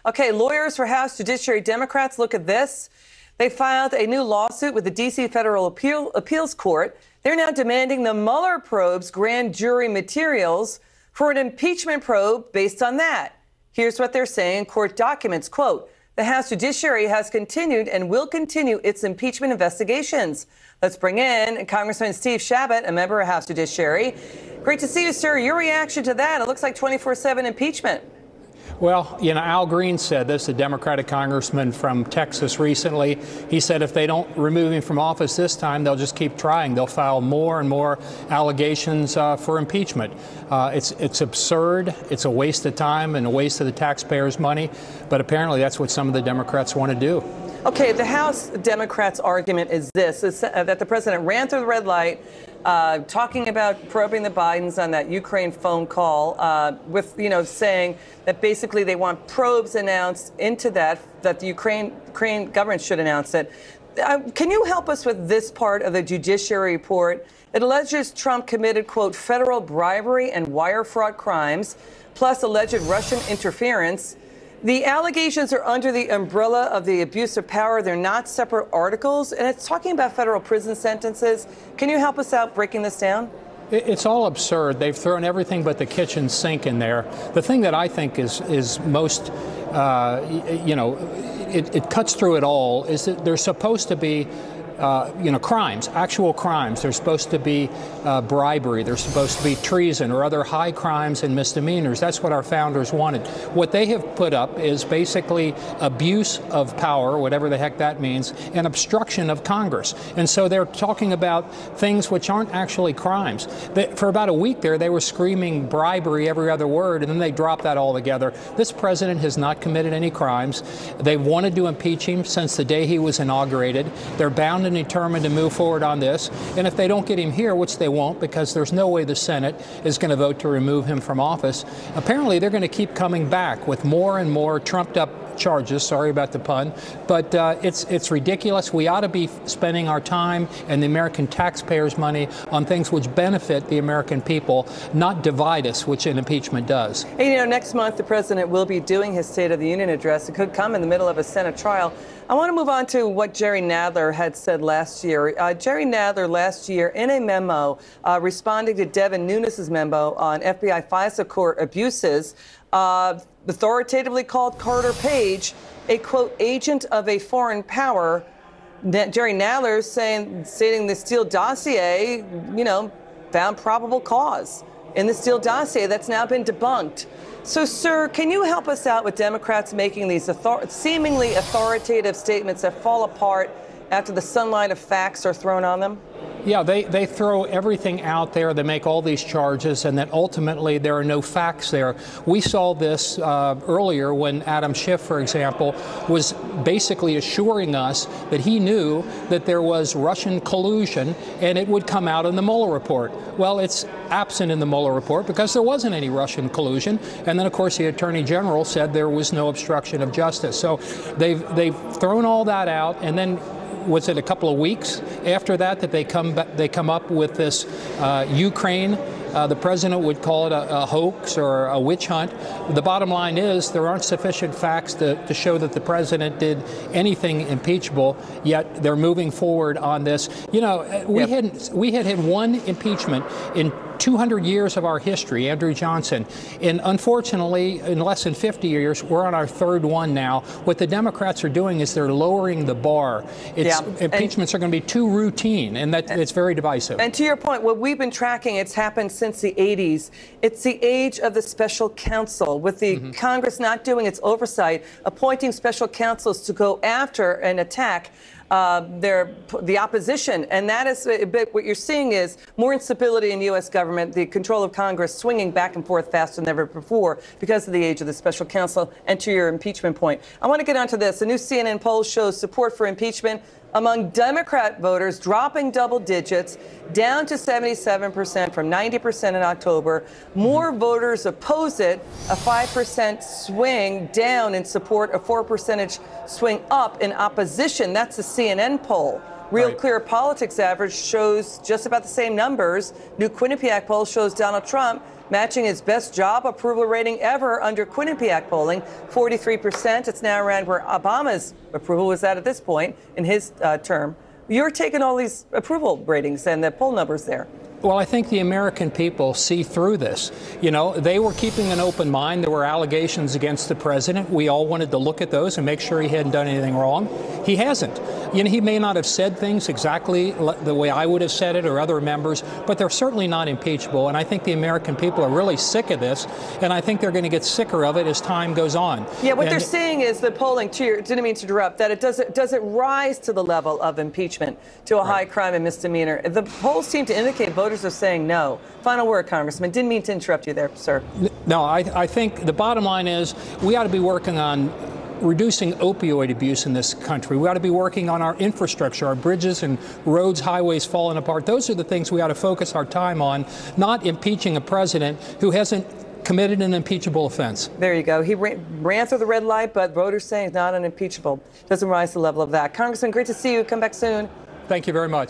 Okay, lawyers for House Judiciary Democrats, look at this. They filed a new lawsuit with the D.C. Federal Appeals Court. They're now demanding the Mueller probe's grand jury materials for an impeachment probe based on that. Here's what they're saying in court documents, quote, the House Judiciary has continued and will continue its impeachment investigations. Let's bring in Congressman Steve Chabot, a member of House Judiciary. Great to see you, sir. Your reaction to that? It looks like 24/7 impeachment. Well, Al Green said this, the Democratic congressman from Texas recently. He said if they don't remove him from office this time, they'll just keep trying. They'll file more and more allegations for impeachment. It's absurd. It's a waste of time and a waste of the taxpayers' money. But apparently that's what some of the Democrats want to do. Okay, the House Democrats' argument is this, that the president ran through the red light, talking about probing the Bidens on that Ukraine phone call, with, saying that basically they want probes announced into that the Ukraine government should announce it. Can you help us with this part of the Judiciary report? It alleges Trump committed, quote, federal bribery and wire fraud crimes, plus alleged Russian interference. The allegations are under the umbrella of the abuse of power. They're not separate articles, and it's talking about federal prison sentences. Can you help us out breaking this down? It's all absurd. They've thrown everything but the kitchen sink in there. The thing that I think is most, it cuts through it all is that there's supposed to be crimes, actual crimes. There's supposed to be bribery. There's supposed to be treason or other high crimes and misdemeanors. That's what our founders wanted. What they have put up is basically abuse of power, whatever the heck that means, and obstruction of Congress. And so they're talking about things which aren't actually crimes. For about a week there, they were screaming bribery every other word, and then they dropped that altogether. This president has not committed any crimes. They wanted to impeach him since the day he was inaugurated. They're bound and determined to move forward on this. And if they don't get him here, which they won't, because there's no way the Senate is going to vote to remove him from office, apparently they're going to keep coming back with more and more trumped up charges. Sorry about the pun, but it's ridiculous. We ought to be spending our time and the American taxpayers' money on things which benefit the American people, not divide us, which an impeachment does. Hey, next month the president will be doing his State of the Union address. It could come in the middle of a Senate trial. I want to move on to what Jerry Nadler had said last year. Jerry Nadler last year in a memo responding to Devin Nunes' memo on FBI FISA court abuses, authoritatively called Carter Page a, quote, agent of a foreign power. Jerry Nadler stating the Steele dossier, found probable cause in the Steele dossier. That's now been debunked. So, sir, can you help us out with Democrats making these seemingly authoritative statements that fall apart after the sunlight of facts are thrown on them? Yeah, they throw everything out there. They make all these charges, and then ultimately there are no facts there. We saw this earlier when Adam Schiff, for example, was basically assuring us that he knew that there was Russian collusion and it would come out in the Mueller report. Well, it's absent in the Mueller report because there wasn't any Russian collusion. And then, of course, the Attorney General said there was no obstruction of justice. So they've thrown all that out, and then was it a couple of weeks after that they come up with this Ukraine? The president would call it a hoax or a witch hunt. The bottom line is there aren't sufficient facts to show that the president did anything impeachable, yet they're moving forward on this. We had had one impeachment in 200 years of our history, Andrew Johnson. And unfortunately, in less than 50 years, we're on our third one now. What the Democrats are doing is they're lowering the bar. Impeachments are going to be too routine, and it's very divisive. And to your point, what we've been tracking, it's happened since the 80s. It's the age of the special counsel, with the Congress not doing its oversight, appointing special counsels to go after and attack the opposition. And that is what you're seeing is more instability in U.S. government, the control of Congress swinging back and forth faster than ever before because of the age of the special counsel. And to your impeachment point, I want to get onto this. A new CNN poll shows support for impeachment among Democrat voters dropping double digits, down to 77% from 90% in October. More voters oppose it, a 5% swing down in support, a 4% swing up in opposition. That's the CNN poll. Real Right. Clear Politics average shows just about the same numbers. New Quinnipiac poll shows Donald Trump matching his best job approval rating ever under Quinnipiac polling, 43%. It's now around where Obama's approval was at this point in his term. You're taking all these approval ratings and the poll numbers there. Well, I think the American people see through this. You know, they were keeping an open mind. There were allegations against the president. We all wanted to look at those and make sure he hadn't done anything wrong. He hasn't. You know, he may not have said things exactly the way I would have said it or other members, but they're certainly not impeachable. And I think the American people are really sick of this, and I think they're going to get sicker of it as time goes on. Yeah, what they're saying is the polling, didn't mean to interrupt, that it doesn't rise to the level of impeachment, to a high crime and misdemeanor. The polls seem to indicate voters are saying no. Final word, Congressman. Didn't mean to interrupt you there, sir. No, I think the bottom line is we ought to be working on reducing opioid abuse in this country. We ought to be working on our infrastructure, our bridges and roads, highways falling apart. Those are the things we ought to focus our time on, not impeaching a president who hasn't committed an impeachable offense. There you go. He ran through the red light, but voters saying it's not unimpeachable. Doesn't rise to the level of that. Congressman, great to see you. Come back soon. Thank you very much.